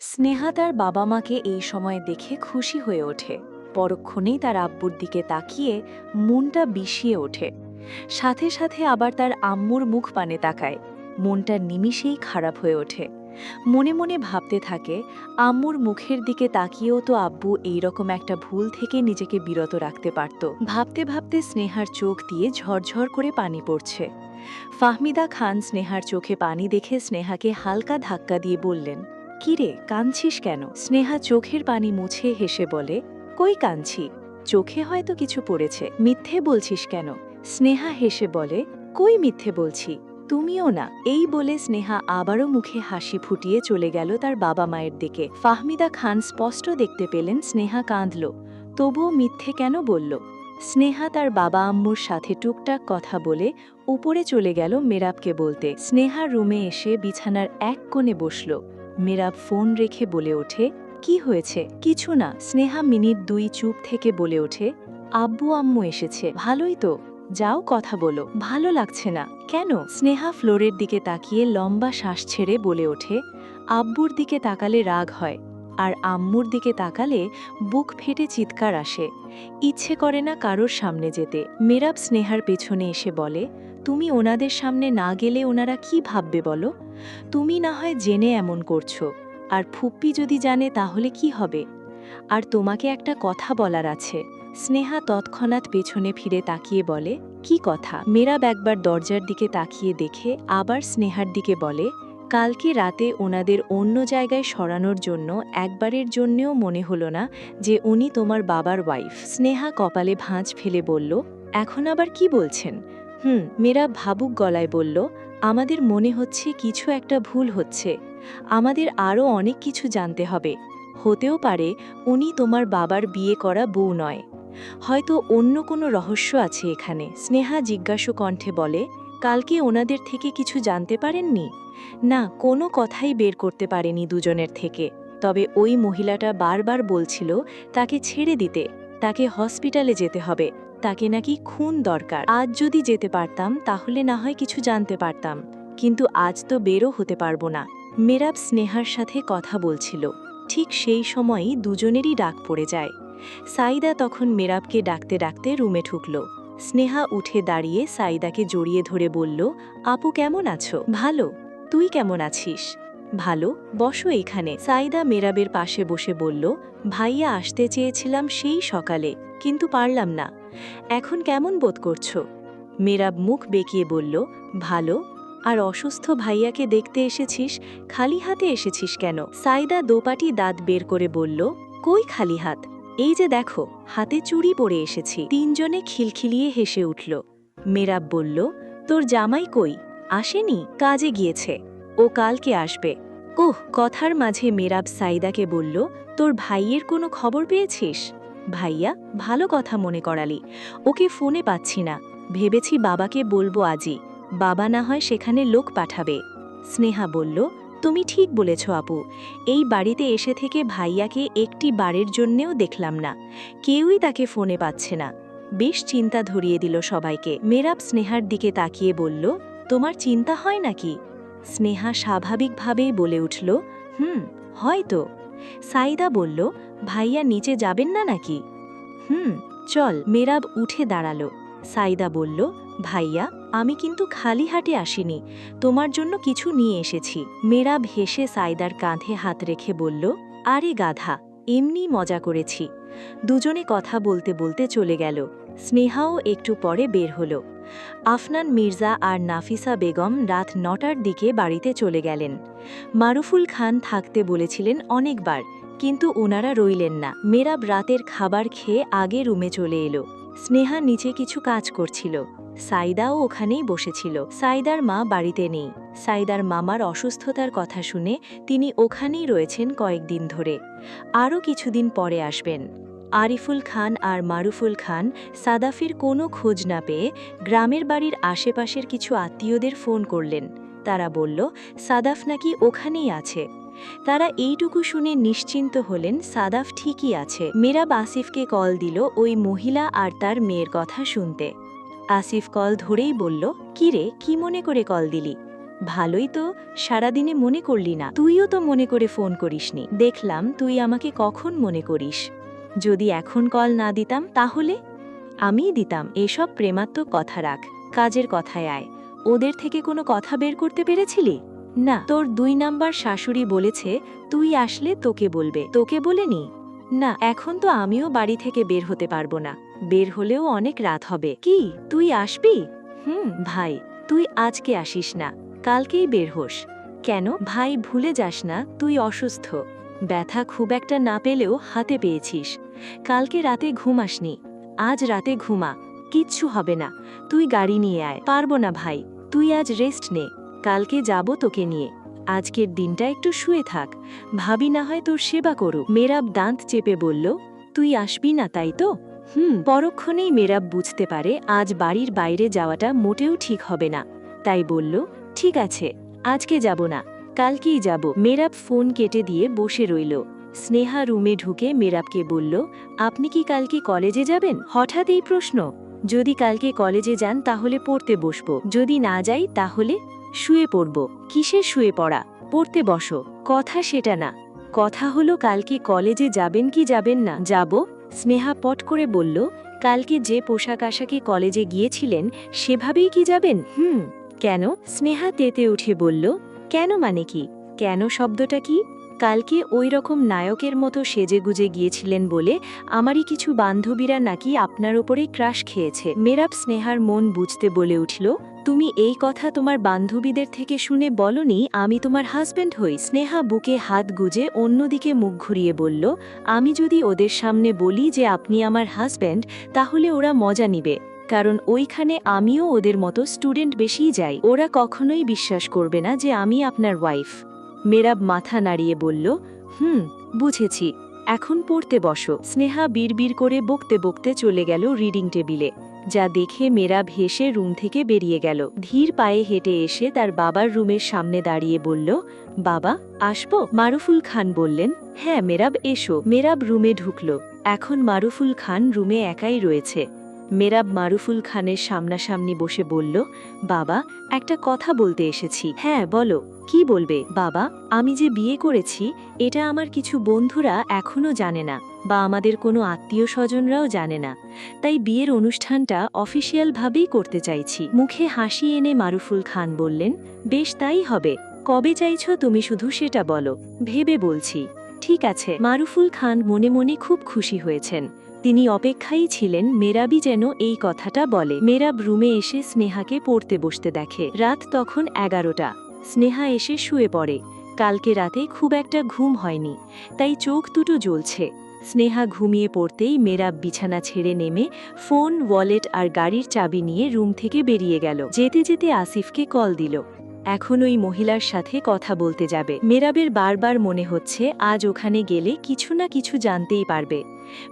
স্নেহা তার বাবা মাকে এই সময় দেখে খুশি হয়ে ওঠে। পরক্ষণেই তার আব্বুর দিকে তাকিয়ে মনটা বিষিয়ে ওঠে। সাথে সাথে আবার তার আম্মুর মুখ পানে তাকায়। মনটা নিমিষেই খারাপ হয়ে ওঠে। মনে মনে ভাবতে থাকে, আম্মুর মুখের দিকে তাকিয়েও তো আব্বু এইরকম একটা ভুল থেকে নিজেকে বিরত রাখতে পারত। ভাবতে ভাবতে স্নেহার চোখ দিয়ে ঝরঝর করে পানি পড়ছে। ফাহমিদা খান স্নেহার চোখে পানি দেখে স্নেহাকে হালকা ধাক্কা দিয়ে বললেন, কিরে, কাঁদছিস কেন? স্নেহা চোখের পানি মুছে হেসে বলে, কই কাঁদছি, চোখে হয়তো কিছু পড়েছে। মিথ্যে বলছিস কেন? স্নেহা হেসে বলে, কই মিথ্যে বলছি, তুমিও না। এই বলে স্নেহা আবারও মুখে হাসি ফুটিয়ে চলে গেল তার বাবা মায়ের দিকে। ফাহমিদা খান স্পষ্ট দেখতে পেলেন স্নেহা কাঁদল, তবুও মিথ্যে কেন বলল। স্নেহা তার বাবা আম্মুর সাথে টুকটাক কথা বলে উপরে চলে গেল মেরাবকে বলতে। স্নেহার রুমে এসে বিছানার এক কোণে বসল। মেরাব ফোন রেখে বলে ওঠে, কি হয়েছে? কিছু না। স্নেহা মিনিট দুই চুপ থেকে বলে ওঠে, আব্বু আম্মু এসেছে। ভালোই তো, যাও কথা বলো। ভালো লাগছে না। কেন? স্নেহা ফ্লোরের দিকে তাকিয়ে লম্বা শ্বাস ছেড়ে বলে ওঠে, আব্বুর দিকে তাকালে রাগ হয়, আর আম্মুর দিকে তাকালে বুক ফেটে চিৎকার আসে। ইচ্ছে করে না কারোর সামনে যেতে। মেরাব স্নেহার পেছনে এসে বলে, তুমি ওনাদের সামনে না গেলে ওনারা কি ভাববে বলো? তুমি না হয় জেনে এমন করছো, আর ফুপ্পি যদি জানে তাহলে কি হবে? আর তোমাকে একটা কথা বলার আছে। স্নেহা তৎক্ষণাৎ পেছনে ফিরে তাকিয়ে বলে, কি কথা? মেরাব একবার দরজার দিকে তাকিয়ে দেখে আবার স্নেহার দিকে বলে, কালকে রাতে ওনাদের অন্য জায়গায় সরানোর জন্য একবারের জন্যেও মনে হলো না যে উনি তোমার বাবার ওয়াইফ। স্নেহা কপালে ভাঁজ ফেলে বলল, এখন আবার কি বলছেন? মেরাব ভাবুক গলায় বলল, আমাদের মনে হচ্ছে কিছু একটা ভুল হচ্ছে। আমাদের আরও অনেক কিছু জানতে হবে। হতেও পারে উনি তোমার বাবার বিয়ে করা বউ নয়। হয়তো অন্য কোনো রহস্য আছে এখানে। স্নেহা জিজ্ঞাসু কণ্ঠে বলে, কালকে ওনাদের থেকে কিছু জানতে পারেননি? না, কোনো কথাই বের করতে পারেনি দুজনের থেকে। তবে ওই মহিলাটা বারবার বলছিল তাকে ছেড়ে দিতে, তাকে হসপিটালে যেতে হবে, তাকে নাকি খুন দরকার। আজ যদি যেতে পারতাম তাহলে না হয় কিছু জানতে পারতাম, কিন্তু আজ তো বেরও হতে পারবো না। মেরাব স্নেহার সাথে কথা বলছিল। ঠিক সেই সময়ই দুজনেরই ডাক পড়ে যায়। সাইদা তখন মেরাবকে ডাকতে ডাকতে রুমে ঢুকল। স্নেহা উঠে দাঁড়িয়ে সাইদাকে জড়িয়ে ধরে বলল, আপু কেমন আছো? ভালো। তুই কেমন আছিস? ভালো, বসো এখানে। সাইদা মেরাবের পাশে বসে বলল, ভাইয়া আসতে চেয়েছিলাম সেই সকালে, কিন্তু পারলাম না। এখন কেমন বোধ করছো? মেরাব মুখ বেঁকিয়ে বলল, ভালো। আর অসুস্থ ভাইয়াকে দেখতে এসেছিস, খালি হাতে এসেছিস কেন? সাইদা দোপাটি দাঁত বের করে বলল, কই খালি হাত? এই যে দেখো, হাতে চুড়ি পরে এসেছি। তিনজনে খিলখিলিয়ে হেসে উঠল। মেরাব বলল, তোর জামাই কই? আসেনি? কাজে গিয়েছে। ও কালকে আসবে। ওহ, কথার মাঝে মেরাব সাইদাকে বলল, তোর ভাইয়ের কোনো খবর পেয়েছিস? ভাইয়া? ভালো কথা মনে করালি। ওকে ফোনে পাচ্ছি না। ভেবেছি বাবাকে বলবো আজই। বাবা না হয় সেখানে লোক পাঠাবে। স্নেহা বলল, তুমি ঠিক বলেছ আপু। এই বাড়িতে এসে থেকে ভাইয়াকে একটি বারের জন্যেও দেখলাম না। কেউই তাকে ফোনে পাচ্ছে না। বেশ চিন্তা ধরিয়ে দিল সবাইকে। মেরাব স্নেহার দিকে তাকিয়ে বলল, তোমার চিন্তা হয় নাকি? স্নেহা স্বাভাবিকভাবেই বলে উঠল, হয়তো। সাইদা বলল, ভাইয়া নিচে যাবেন না নাকি? চল। মেরাব উঠে দাঁড়ালো। সাইদা বলল, ভাইয়া, আমি কিন্তু খালি হাতে আসিনি, তোমার জন্য কিছু নিয়ে এসেছি। মেরাব হেসে সাইদার কাঁধে হাত রেখে বলল, আরে গাধা, এমনি মজা করেছি। দুজনে কথা বলতে বলতে চলে গেল। স্নেহাও একটু পরে বের হলো। আফনান মির্জা আর নাফিসা বেগম রাত ৯টার দিকে বাড়িতে চলে গেলেন। মারুফুল খান থাকতে বলেছিলেন অনেকবার, কিন্তু ওনারা রইলেন না। মেরাব রাতের খাবার খেয়ে আগে রুমে চলে এলো। স্নেহা নিচে কিছু কাজ করছিল। সাইদাও ওখানেই বসেছিল। সাইদার মা বাড়িতে নেই। সাইদার মামার অসুস্থতার কথা শুনে তিনি ওখানেই রয়েছেন কয়েকদিন ধরে। আরও কিছুদিন পরে আসবেন। আরিফুল খান আর মারুফুল খান সাদাফের কোনো খোঁজ না পেয়ে গ্রামের বাড়ির আশেপাশের কিছু আত্মীয়দের ফোন করলেন। তারা বলল, সাদাফ নাকি ওখানেই আছে। তারা এইটুকু শুনে নিশ্চিন্ত হলেন সাদাফ ঠিকই আছে। মেরাব আসিফকে কল দিল ওই মহিলা আর তার মেয়ের কথা শুনতে। আসিফ কল ধরেই বলল, কিরে, কি মনে করে কল দিলি? ভালোই তো, সারাদিনে মনে করলি না। তুইও তো মনে করে ফোন করিসনি। দেখলাম তুই আমাকে কখন মনে করিস। যদি এখন কল না দিতাম তাহলে? আমিই দিতাম। এসব প্রেমাত্মক কথা রাখ, কাজের কথায় আয়। ওদের থেকে কোনো কথা বের করতে পেরেছিলি? না। তোর 2 নাম্বার শাশুড়ি বলেছে তুই আসলে তোকে বলবে। তোকে বলেনি? না। এখন তো আমিও বাড়ি থেকে বের হতে পারবো না। বের হলেও অনেক রাত হবে। কি তুই আসবি? ভাই, তুই আজকে আসিস না, কালকেই বের হোস। কেন ভাই? ভুলে যাস না তুই অসুস্থ। ব্যথা খুব একটা না পেলেও হাতে পেয়েছিস। কালকে রাতে ঘুমাসনি, আজ রাতে ঘুমা, কিচ্ছু হবে না। তুই গাড়ি নিয়ে আয়। পারবো না ভাই, তুই আজ রেস্ট নে, কালকে যাব তোকে নিয়ে। আজকের দিনটা একটু শুয়ে থাক, ভাবি না হয় তোর সেবা করুক। মেরাব দাঁত চেপে বলল, তুই আসবি না তাই তো? পরক্ষণেই মেরাব বুঝতে পারে আজ বাড়ির বাইরে যাওয়াটা মোটেও ঠিক হবে না। তাই বলল, ঠিক আছে, আজকে যাব না, কালকেই যাব। মেরাব ফোন কেটে দিয়ে বসে রইল। স্নেহা রুমে ঢুকে মেরাবকে বলল, আপনি কি কালকে কলেজে যাবেন? হঠাৎ এই প্রশ্ন? যদি কালকে কলেজে যান তাহলে পড়তে বসবো, যদি না যাই তাহলে শুয়ে পড়ব। কিসের শুয়ে পড়া? পড়তে বসো। কথা সেটা না, কথা হলো কালকে কলেজে যাবেন কি যাবেন না? যাব। স্নেহা পট করে বলল, কালকে যে পোশাক আশাকে কলেজে গিয়েছিলেন সেভাবেই কি যাবেন? কেন? স্নেহা তেতে উঠে বলল, কেন মানে কি? কেন শব্দটা কি? কালকে ওই রকম নায়কের মতো সেজেগুজে গিয়েছিলেন বলে আমারই কিছু বান্ধবীরা নাকি আপনার ওপরেই ক্রাশ খেয়েছে। মেরাব স্নেহার মন বুঝতে বলে উঠল, তুমি এই কথা তোমার বান্ধবীদের থেকে শুনে বলনি আমি তোমার হাজব্যান্ড হই? স্নেহা বুকে হাত গুজে অন্যদিকে মুখ ঘুরিয়ে বলল, আমি যদি ওদের সামনে বলি যে আপনি আমার হাজব্যান্ড, তাহলে ওরা মজা নিবে, কারণ ওইখানে আমিও ওদের মতো স্টুডেন্ট বেশিই যাই। ওরা কখনোই বিশ্বাস করবে না যে আমি আপনার ওয়াইফ। মেরাব মাথা নাড়িয়ে বলল, বুঝেছি, এখন পড়তে বসো। স্নেহা বিড়বিড় করে বকতে বকতে চলে গেল রিডিং টেবিলে। যা দেখে মেরাব হেসে রুম থেকে বেরিয়ে গেল। ধীর পায়ে হেঁটে এসে তার বাবার রুমের সামনে দাঁড়িয়ে বলল, বাবা, আসবো? মারুফুল খান বললেন, হ্যাঁ মেরাব, এসো। মেরাব রুমে ঢুকল। এখন মারুফুল খান রুমে একাই রয়েছে। মেরাব মারুফুল খানের সামনাসামনি বসে বলল, বাবা, একটা কথা বলতে এসেছি। হ্যাঁ বলো, কি বলবে? বাবা, আমি যে বিয়ে করেছি এটা আমার কিছু বন্ধুরা এখনো জানে না, বা আমাদের কোনো আত্মীয় স্বজনরাও জানে না। তাই বিয়ের অনুষ্ঠানটা অফিসিয়ালভাবেই করতে চাইছি। মুখে হাসি এনে মারুফুল খান বললেন, বেশ, তাই হবে। কবে চাইছো তুমি শুধু সেটা বলো, ভেবে বলছি। ঠিক আছে। মারুফুল খান মনে মনে খুব খুশি হয়েছেন। তিনি অপেক্ষায় ছিলেন মেরাবই যেন এই কথাটা বলে। মেরাব রুমে এসে স্নেহাকে পড়তে বসতে দেখে। রাত তখন 11টা। স্নেহা এসে শুয়ে পড়ে। কালকে রাতে খুব একটা ঘুম হয়নি, তাই চোখ দুটো জ্বলছে। স্নেহা ঘুমিয়ে পড়তেই মেরাব বিছানা ছেড়ে নেমে ফোন, ওয়ালেট আর গাড়ির চাবি নিয়ে রুম থেকে বেরিয়ে গেল। যেতে যেতে আসিফকে কল দিল। এখন ওই মহিলার সাথে কথা বলতে যাবে। মেরাবের বারবার মনে হচ্ছে আজ ওখানে গেলে কিছু না কিছু জানতেই পারবে।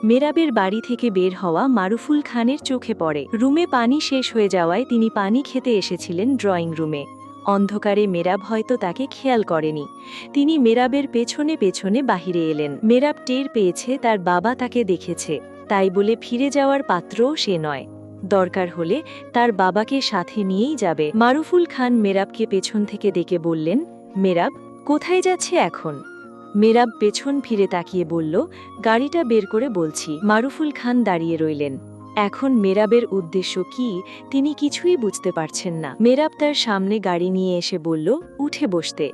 মেরাবের বাড়ি থেকে বের হওয়া মারুফুল খানের চোখে পড়ে। রুমে পানি শেষ হয়ে যাওয়ায় তিনি পানি খেতে এসেছিলেন ড্রয়িং রুমে। অন্ধকারে মেরাব হয়তো তাকে খেয়াল করেনি। তিনি মেরাবের পেছনে পেছনে বাহিরে এলেন। মেরাব টের পেয়েছে তার বাবা তাকে দেখেছে, তাই বলে ফিরে যাওয়ার পাত্রও সে নয়। দরকার হলে তার বাবাকে সাথে নিয়েই যাবে। মারুফুল খান মেরাবকে পেছন থেকে ডেকে বললেন, মেরাব, কোথায় যাচ্ছে এখন? মেরাব পেছন ফিরে তাকিয়ে বলল, গাড়িটা বের করে বলছি। মারুফুল খান দাঁড়িয়ে রইলেন। এখন মেরাবের উদ্দেশ্য কি তিনি কিছুই বুঝতে পারছেন না। মেরাব তার সামনে গাড়ি নিয়ে এসে বলল, উঠে বসতে।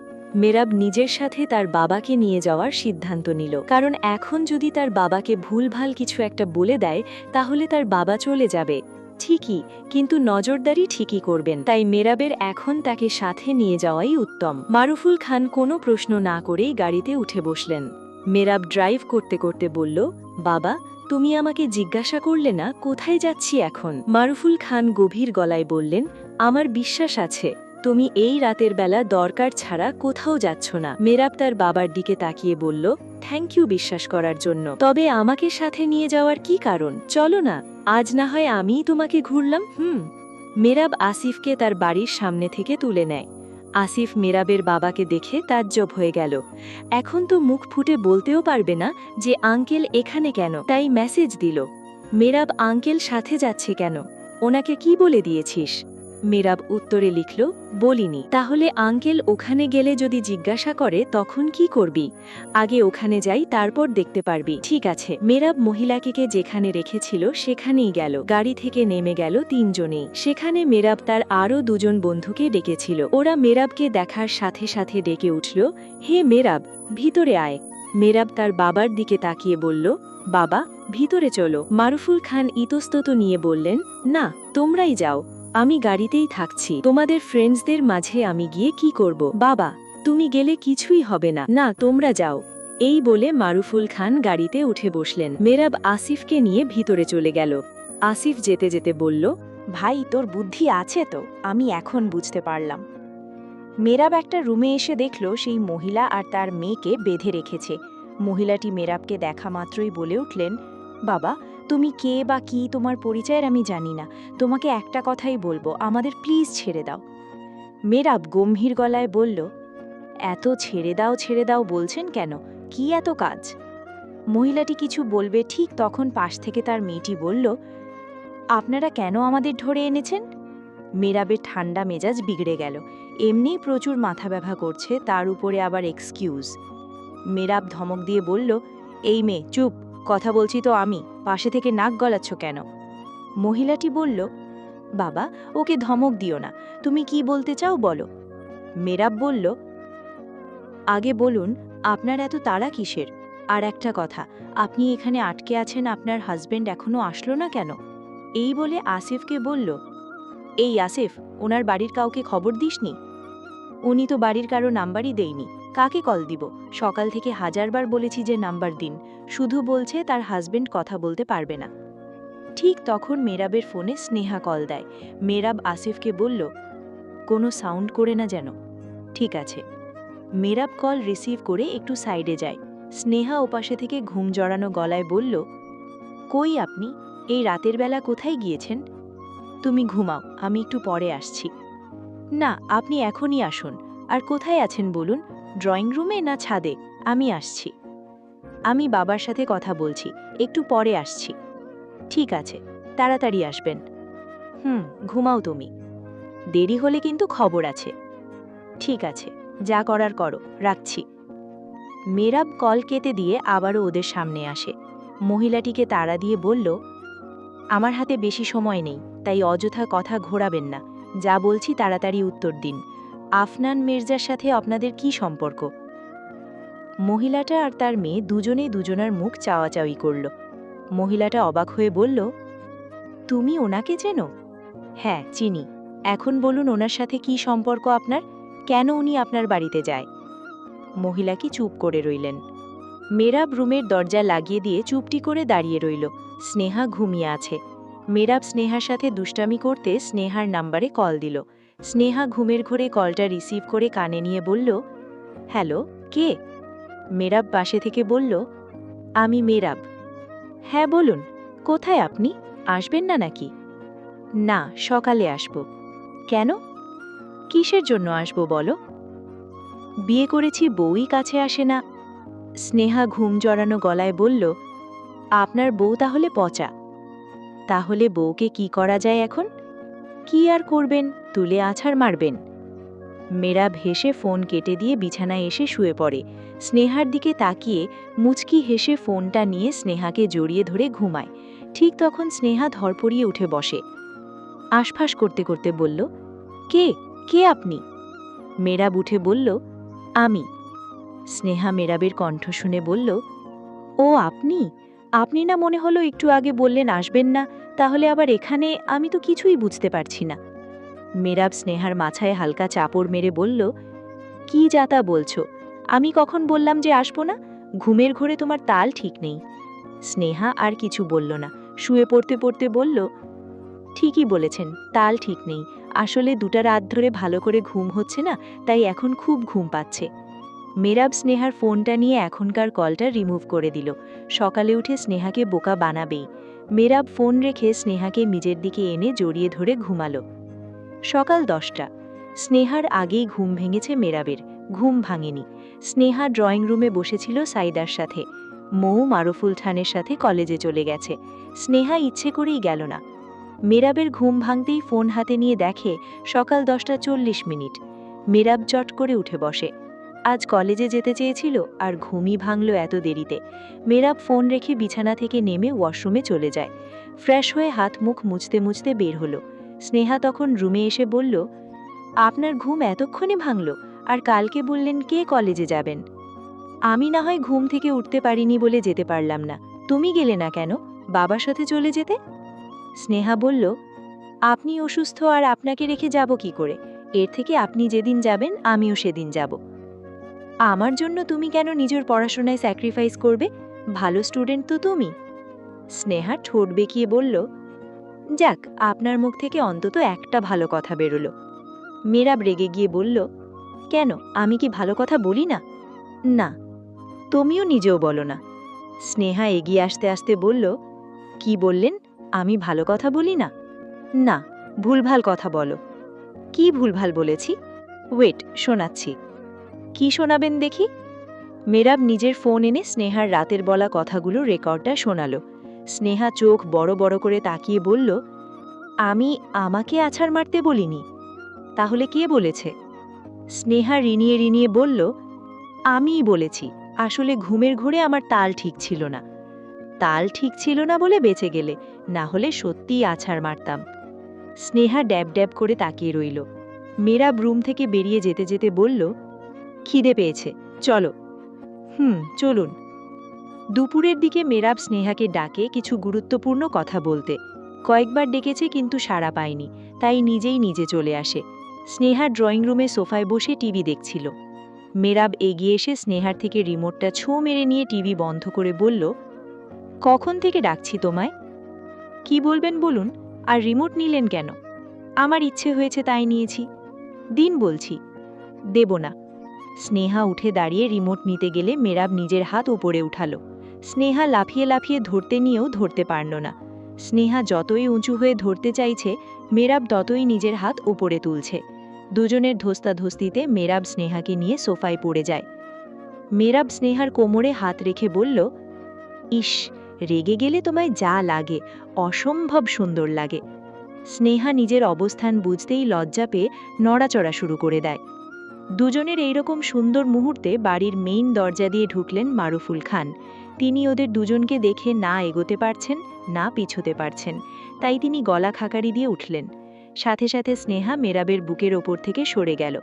মেরাব নিজের সাথে তার বাবাকে নিয়ে যাওয়ার সিদ্ধান্ত নিল, কারণ এখন যদি তার বাবাকে ভুলভাল কিছু একটা বলে দেয় তাহলে তার বাবা চলে যাবে ঠিকই, কিন্তু নজরদারি ঠিকই করবেন। তাই মেরাবের এখন তাকে সাথে নিয়ে যাওয়াই উত্তম। মারুফুল খান কোনো প্রশ্ন না করেই গাড়িতে উঠে বসলেন। মেরাব ড্রাইভ করতে করতে বলল, বাবা, তুমি আমাকে জিজ্ঞাসা করলে না কোথায় যাচ্ছি এখন? মারুফুল খান গভীর গলায় বললেন, আমার বিশ্বাস আছে তুমি এই রাতের বেলা দরকার ছাড়া কোথাও যাচ্ছ না। মেরাব তার বাবার দিকে তাকিয়ে বলল, থ্যাংক ইউ বিশ্বাস করার জন্য, তবে আমাকে সাথে নিয়ে যাওয়ার কি কারণ? চলো না, আজ না হয় আমিই তোমাকে ঘুরলাম। মেরাব আসিফকে তার বাড়ির সামনে থেকে তুলে নেয়। আসিফ মেরাবের বাবাকে দেখে তাজ্জব হয়ে গেল। এখন তো মুখ ফুটে বলতেও পারবে না যে আঙ্কেল এখানে কেন, তাই মেসেজ দিল, মেরাব, আঙ্কেল সাথে যাচ্ছে কেন? ওনাকে কি বলে দিয়েছিস? মেরাব উত্তরে লিখল, বলিনি। তাহলে আঙ্কেল ওখানে গেলে যদি জিজ্ঞাসা করে তখন কি করবি? আগে ওখানে যাই, তারপর দেখতে পারবি। ঠিক আছে। মেরাব মহিলাকে যেখানে রেখেছিল সেখানেই গেল। গাড়ি থেকে নেমে গেল তিনজনেই। সেখানে মেরাব তার আরও দুজন বন্ধুকে ডেকেছিল। ওরা মেরাবকে দেখার সাথে সাথে ডেকে উঠল, হে মেরাব, ভিতরে আয়। মেরাব তার বাবার দিকে তাকিয়ে বলল, বাবা, ভিতরে চলো। মারুফুল খান ইতস্তত নিয়ে বললেন, না, তোমরাই যাও, আমি গাড়িতেই থাকছি। তোমাদের ফ্রেন্ডসদের মাঝে আমি গিয়ে কি করব? বাবা, তুমি গেলে কিছুই হবে না। না, তোমরা যাও। এই বলে মারুফুল খান গাড়িতে উঠে বসলেন। মেরাব আসিফকে নিয়ে ভিতরে চলে গেল। আসিফ যেতে যেতে বলল, ভাই, তোর বুদ্ধি আছে তো? আমি এখন বুঝতে পারলাম। মেরাব একটা রুমে এসে দেখল সেই মহিলা আর তার মেয়েকে বেঁধে রেখেছে। মহিলাটি মেরাবকে দেখা মাত্রই বলে উঠলেন, বাবা, তুমি কে বা কি, তোমার পরিচয়ের আমি জানি না। তোমাকে একটা কথাই বলবো, আমাদের প্লিজ ছেড়ে দাও। মেরাব গম্ভীর গলায় বলল, এত ছেড়ে দাও বলছেন কেন? কি এত কাজ? মহিলাটি কিছু বলবে ঠিক তখন পাশ থেকে তার মেয়েটি বলল, আপনারা কেন আমাদের ধরে এনেছেন? মেরাবের ঠান্ডা মেজাজ বিগড়ে গেল। এমনিই প্রচুর মাথা ব্যথা করছে, তার উপরে আবার এক্সকিউজ। মেরাব ধমক দিয়ে বলল, এই মেয়ে চুপ, কথা বলছি তো আমি, পাশে থেকে নাক গলাচ্ছ কেন? মহিলাটি বলল, বাবা, ওকে ধমক দিও না, তুমি কি বলতে চাও বলো। মেরাব বলল, আগে বলুন, আপনার এত তাড়া কিসের? আর একটা কথা, আপনি এখানে আটকে আছেন, আপনার হাজবেন্ড এখনো আসলো না কেন? এই বলে আসিফকে বলল, এই আসিফ, ওনার বাড়ির কাউকে খবর দিসনি? উনি তো বাড়ির কারো নাম্বারই দেয়নি, কাকে কল দিব? সকাল থেকে হাজারবার বলেছি যে নাম্বার দিন, শুধু বলছে তার হাজবেন্ড কথা বলতে পারবে না। ঠিক তখন মেরাবের ফোনে স্নেহা কল দেয়। মেরাব আসিফকে বলল, কোনো সাউন্ড করে না যেন। ঠিক আছে। মেরাব কল রিসিভ করে একটু সাইডে যায়। স্নেহা ওপাশে থেকে ঘুম জড়ানো গলায় বলল, কই আপনি? এই রাতের বেলা কোথায় গিয়েছেন? তুমি ঘুমাও, আমি একটু পরে আসছি। না, আপনি এখনই আসুন। আর কোথায় আছেন বলুন, ড্রয়িং রুমে না ছাদে? আমি আসছি। আমি বাবার সাথে কথা বলছি, একটু পরে আসছি। ঠিক আছে, তাড়াতাড়ি আসবেন। ঘুমাও তুমি, দেরি হলে কিন্তু খবর আছে। ঠিক আছে, যা করার করো, রাখছি। মেরাব কল কেটে দিয়ে আবারও ওদের সামনে আসে। মহিলাটিকে তাড়া দিয়ে বলল, আমার হাতে বেশি সময় নেই, তাই অযথা কথা ঘোরাবেন না। যা বলছি তাড়াতাড়ি উত্তর দিন। আফনান মির্জার সাথে আপনাদের কি সম্পর্ক? মহিলাটা আর তার মেয়ে দুজনেই দুজনার মুখ চাওয়াচাওয়ি করল। মহিলাটা অবাক হয়ে বলল, তুমি ওনাকে চেনো? হ্যাঁ, চিনি। এখন বলুন, ওনার সাথে কি সম্পর্ক আপনার? কেন উনি আপনার বাড়িতে যায়? মহিলা কি চুপ করে রইলেন। মেরাব রুমের দরজা লাগিয়ে দিয়ে চুপটি করে দাঁড়িয়ে রইল। স্নেহা ঘুমিয়ে আছে। মেরাব স্নেহার সাথে দুষ্টামি করতে স্নেহার নাম্বারে কল দিল। স্নেহা ঘুমের ঘোরে কলটা রিসিভ করে কানে নিয়ে বলল, হ্যালো, কে? মেরাব পাশে থেকে বলল, আমি মেরাব। হ্যাঁ বলুন, কোথায় আপনি? আসবেন না নাকি? না, সকালে আসব। কেন? কিসের জন্য আসব বলো? বিয়ে করেছি, বউই কাছে আসে না। স্নেহা ঘুম জড়ানো গলায় বলল, আপনার বউ তাহলে পচা। তাহলে বউকে কি করা যায় এখন? কি আর করবেন, তুলে আছাড় মারবেন। মেরাব হেসে ফোন কেটে দিয়ে বিছানায় এসে শুয়ে পড়ে। স্নেহার দিকে তাকিয়ে মুচকি হেসে ফোনটা নিয়ে স্নেহাকে জড়িয়ে ধরে ঘুমায়। ঠিক তখন স্নেহা ধরপড়িয়ে উঠে বসে। আশফাস করতে করতে বলল, কে কে আপনি? মেরাব উঠে বলল, আমি। স্নেহা মেরাবের কণ্ঠ শুনে বলল, ও আপনি? আপনি না মনে হলো একটু আগে বললেন আসবেন না, তাহলে আবার এখানে? আমি তো কিছুই বুঝতে পারছি না। মেরাব স্নেহার মাথায় হালকা চাপড় মেরে বলল, কি যাতা বলছো? আমি কখন বললাম যে আসবো না? ঘুমের ঘোরে তোমার তাল ঠিক নেই। স্নেহা আর কিছু বলল না, শুয়ে পড়তে পড়তে বলল, ঠিকই বলেছেন, তাল ঠিক নেই। আসলে 2টা রাত ধরে ভালো করে ঘুম হচ্ছে না, তাই এখন খুব ঘুম পাচ্ছে। মেরাব স্নেহার ফোনটা নিয়ে এখনকার কলটা রিমুভ করে দিল। সকালে উঠে স্নেহাকে বোকা বানাবেই। মেরাব ফোন রেখে স্নেহাকে নিজের দিকে এনে জড়িয়ে ধরে ঘুমালো। সকাল 10টা। স্নেহার আগেই ঘুম ভেঙেছে মেরাবের। ঘুম ভাঙেনি। স্নেহা ড্রয়িং রুমে বসেছিল সাইদার সাথে। মৌ মারুফুল খানের সাথে কলেজে চলে গেছে। স্নেহা ইচ্ছে করেই গেল না। মেরাবের ঘুম ভাঙতেই ফোন হাতে নিয়ে দেখে সকাল 10:40। মেরাব চট করে উঠে বসে। আজ কলেজে যেতে চেয়েছিল আর ঘুমই ভাঙল এত দেরিতে। মেরাব ফোন রেখে বিছানা থেকে নেমে ওয়াশরুমে চলে যায়। ফ্রেশ হয়ে হাত মুখ মুছতে মুছতে বের হলো। স্নেহা তখন রুমে এসে বলল, আপনার ঘুম এতক্ষণে ভাঙল? আর কালকে বললেন কে কলেজে যাবেন? আমি না হয় ঘুম থেকে উঠতে পারিনি বলে যেতে পারলাম না। তুমি গেলে না কেন? বাবার সাথে চলে যেতে। স্নেহা বলল, আপনি অসুস্থ আর আপনাকে রেখে যাব কি করে? এর থেকে আপনি যেদিন যাবেন আমিও সেদিন যাব। আমার জন্য তুমি কেন নিজের পড়াশোনায় স্যাক্রিফাইস করবে? ভালো স্টুডেন্ট তো তুমি। স্নেহা ঠোঁট বেঁকিয়ে বলল, যাক, আপনার মুখ থেকে অন্তত একটা ভালো কথা বেরোলো। মেরাব রেগে গিয়ে বলল, কেন, আমি কি ভালো কথা বলি না? না, তুমিও নিজেও বলো না। স্নেহা এগিয়ে আসতে আসতে বলল, কি বললেন? আমি ভালো কথা বলি না? না, ভুলভাল কথা বলো। কি ভুলভাল বলেছি? ওয়েট, শোনাচ্ছি। কি শোনাবেন দেখি? মেরাব নিজের ফোন এনে স্নেহার রাতের বলা কথাগুলো রেকর্ডটা শোনালো। স্নেহা চোখ বড় বড় করে তাকিয়ে বলল, আমি আমাকে আছাড় মারতে বলিনি। তাহলে কে বলেছে? স্নেহা রিনিয়ে রিনিয়ে বলল, আমিই বলেছি। আসলে ঘুমের ঘোরে আমার তাল ঠিক ছিল না। তাল ঠিক ছিল না বলে বেঁচে গেলে, না হলে সত্যিই আছাড় মারতাম। স্নেহা ড্যাব ড্যাব করে তাকিয়ে রইল। মেরাব রুম থেকে বেরিয়ে যেতে যেতে বলল, খিদে পেয়েছে, চলো। চলুন। দুপুরের দিকে মেরাব স্নেহাকে ডাকে কিছু গুরুত্বপূর্ণ কথা বলতে। কয়েকবার ডেকেছে কিন্তু সাড়া পায়নি, তাই নিজেই নিজে চলে আসে। স্নেহা ড্রয়িং রুমে সোফায় বসে টিভি দেখছিল। মেরাব এগিয়ে এসে স্নেহার থেকে রিমোটটা ছোঁ মেরে নিয়ে টিভি বন্ধ করে বলল, কখন থেকে ডাকছি তোমায়? কি বলবেন বলুন, আর রিমোট নিলেন কেন? আমার ইচ্ছে হয়েছে তাই নিয়েছি। দিন বলছি। দেব না। স্নেহা উঠে দাঁড়িয়ে রিমোট নিতে গেলে মেরাব নিজের হাত উপরে উঠালো। স্নেহা লাফিয়ে লাফিয়ে ধরতে নিয়েও ধরতে পারল না। স্নেহা যতই উঁচু হয়ে ধরতে চাইছে, মেরাব ততই নিজের হাত উপরে তুলছে। দুজনের ধস্তাধস্তিতে মেরাব স্নেহাকে নিয়ে সোফায় পড়ে যায়। মেরাব স্নেহার কোমরে হাত রেখে বলল, ইস, রেগে গেলে তোমায় যা লাগে, অসম্ভব সুন্দর লাগে। স্নেহা নিজের অবস্থান বুঝতেই লজ্জা পেয়ে নড়াচড়া শুরু করে দেয়। দুজনের এইরকম সুন্দর মুহূর্তে বাড়ির মেইন দরজা দিয়ে ঢুকলেন মারুফুল খান। তিনি ওদের দুজনকে দেখে না এগোতে পারছেন না পিছোতে পারছেন, তাই তিনি গলা খাকারি দিয়ে উঠলেন। সাথে সাথে স্নেহা মেরাবের বুকের ওপর থেকে সরে গেল।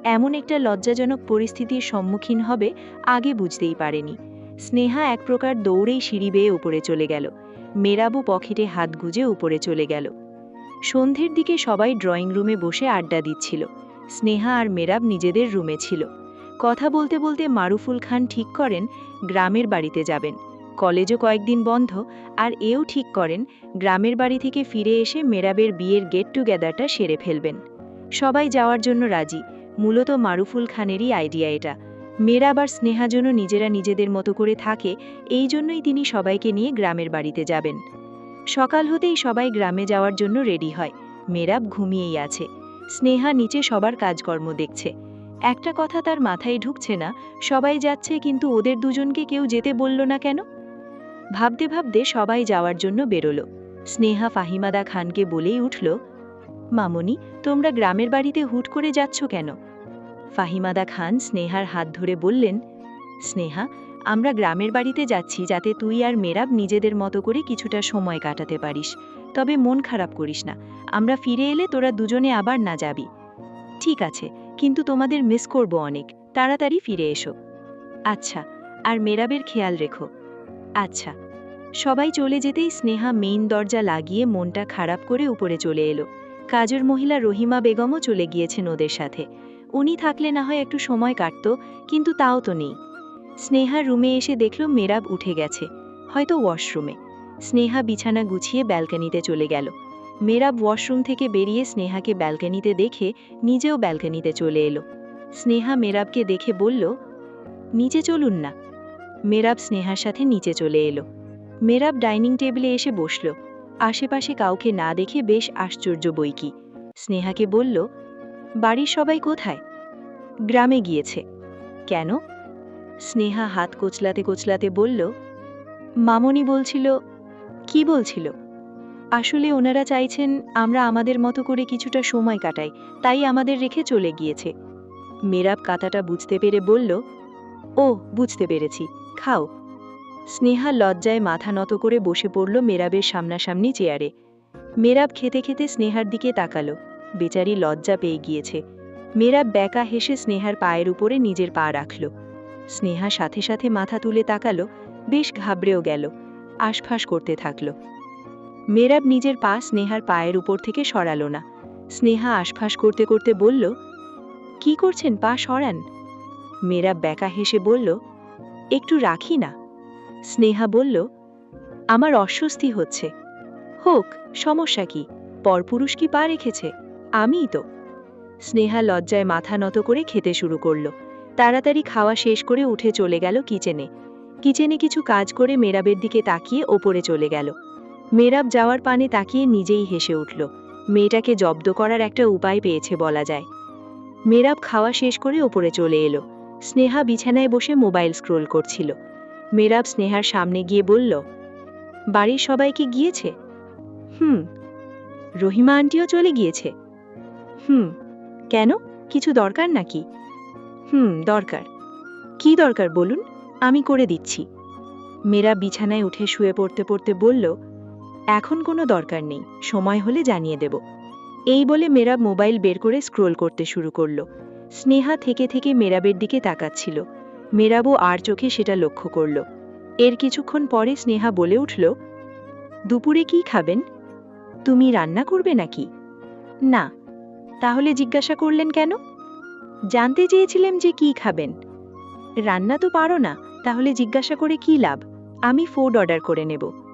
এমন একটা লজ্জাজনক পরিস্থিতির সম্মুখীন হবে আগে বুঝতেই পারেনি। স্নেহা এক প্রকার দৌড়েই সিঁড়ি বেয়ে উপরে চলে গেল। মেরাবও পকেটে হাত গুজে উপরে চলে গেল। সন্ধ্যের দিকে সবাই ড্রয়িং রুমে বসে আড্ডা দিচ্ছিল। স্নেহা আর মেরাব নিজেদের রুমে ছিল। কথা বলতে বলতে মারুফুল খান ঠিক করেন গ্রামের বাড়িতে যাবেন। কলেজও কয়েকদিন বন্ধ, আর এও ঠিক করেন গ্রামের বাড়ি থেকে ফিরে এসে মেরাবের বিয়ের গেট টুগেদারটা সেরে ফেলবেন। সবাই যাওয়ার জন্য রাজি। মূলত মারুফুল খানেরই আইডিয়া এটা। মেরাব আর স্নেহা যেন নিজেরা নিজেদের মতো করে থাকে, এই জন্যই তিনি সবাইকে নিয়ে গ্রামের বাড়িতে যাবেন। সকাল হতেই সবাই গ্রামে যাওয়ার জন্য রেডি হয়। মেরাব ঘুমিয়েই আছে। স্নেহা নিচে সবার কাজকর্ম দেখছে। একটা কথা তার মাথায় ঢুকছে না, সবাই যাচ্ছে কিন্তু ওদের দুজনকে কেউ যেতে বলল না কেন? ভাবতে ভাবতে সবাই যাওয়ার জন্য বেরোলো। স্নেহা ফাহিমাদা খানকে বলেই উঠল, মামনি, তোমরা গ্রামের বাড়িতে হুট করে যাচ্ছ কেন? ফাহিমাদা খান স্নেহার হাত ধরে বললেন, স্নেহা, আমরা গ্রামের বাড়িতে যাচ্ছি যাতে তুই আর মেরাব নিজেদের মতো করে কিছুটা সময় কাটাতে পারিস। তবে মন খারাপ করিস না, আমরা ফিরে এলে তোরা দুজনে আবার না যাবি। ঠিক আছে, কিন্তু তোমাদের মিস করব অনেক, তাড়াতাড়ি ফিরে এসো। আচ্ছা, আর মেরাবের খেয়াল রেখো। আচ্ছা। সবাই চলে যেতেই স্নেহা মেইন দরজা লাগিয়ে মনটা খারাপ করে উপরে চলে এলো। কাজের মহিলা রহিমা বেগমও চলে গিয়েছেন ওদের সাথে। উনি থাকলে না হয় একটু সময় কাটত, কিন্তু তাও তো নেই। স্নেহা রুমে এসে দেখল মেরাব উঠে গেছে, হয়তো ওয়াশরুমে। স্নেহা বিছানা গুছিয়ে ব্যালকনিতে চলে গেল। মেরাব ওয়াশরুম থেকে বেরিয়ে স্নেহাকে ব্যালকনিতে দেখে নিজেও ব্যালকনিতে চলে এলো। স্নেহা মেরাবকে দেখে বলল, নিচে চলুন না। মেরাব স্নেহার সাথে নিচে চলে এলো। মেরাব ডাইনিং টেবিলে এসে বসল। আশেপাশে কাউকে না দেখে বেশ আশ্চর্য বইকি। স্নেহাকে বলল, বাড়ির সবাই কোথায়? গ্রামে গিয়েছে। কেন? স্নেহা হাত কোচলাতে কোচলাতে বলল, মামনি বলছিল। কি বলছিল? আসলে ওনারা চাইছেন আমরা আমাদের মতো করে কিছুটা সময় কাটাই, তাই আমাদের রেখে চলে গিয়েছে। মেরাব কথাটা বুঝতে পেরে বলল, ও বুঝতে পেরেছি, খাও। স্নেহা লজ্জায় মাথা নত করে বসে পড়ল মেরাবের সামনাসামনি চেয়ারে। মেরাব খেতে খেতে স্নেহার দিকে তাকালো। বেচারি লজ্জা পেয়ে গিয়েছে। মেরাব ব্যাকা হেসে স্নেহার পায়ের উপরে নিজের পা রাখল। স্নেহা সাথে সাথে মাথা তুলে তাকালো, বেশ ঘাবড়েও গেল, আশফাস করতে থাকল। মেরাব নিজের পা স্নেহার পায়ের উপর থেকে সরালো না। স্নেহা আশফাস করতে করতে বলল, কি করছেন, পা সরান। মেরাব ব্যাকা হেসে বলল, একটু রাখি না। স্নেহা বলল, আমার অস্বস্তি হচ্ছে। হোক, সমস্যা কি, পরপুরুষ কি পা রেখেছে? আমিই তো। স্নেহা লজ্জায় মাথা নত করে খেতে শুরু করল। তাড়াতাড়ি খাওয়া শেষ করে উঠে চলে গেল কিচেনে। কিচেনে কিছু কাজ করে মেরাবের দিকে তাকিয়ে ওপরে চলে গেল। মেরাব যাওয়ার পানে তাকিয়ে নিজেই হেসে উঠল। মেয়েটাকে জব্দ করার একটা উপায় পেয়েছে বলা যায়। মেরাব খাওয়া শেষ করে ওপরে চলে এলো। স্নেহা বিছানায় বসে মোবাইল স্ক্রোল করছিল। মেরাব স্নেহার সামনে গিয়ে বলল, বাড়ির সবাই কি গিয়েছে? হুম। রহিমা আন্টিও চলে গিয়েছে? হুম। কেন, কিছু দরকার নাকি? দরকার। কি দরকার বলুন, আমি করে দিচ্ছি। মেরাব বিছানায় উঠে শুয়ে পড়তে পড়তে বলল, এখন কোনো দরকার নেই, সময় হলে জানিয়ে দেব। এই বলে মেরাব মোবাইল বের করে স্ক্রোল করতে শুরু করল। স্নেহা থেকে থেকে মেরাবের দিকে তাকাচ্ছিল। মেরাবও আর চোখে সেটা লক্ষ্য করল। এর কিছুক্ষণ পরে স্নেহা বলে উঠল, দুপুরে কি খাবেন? তুমি রান্না করবে নাকি? না। তাহলে জিজ্ঞাসা করলেন কেন? জানতে চেয়েছিলাম যে কি খাবেন। রান্না তো পারো না, তাহলে জিজ্ঞাসা করে কি লাভ? আমি ফুড অর্ডার করে নেব।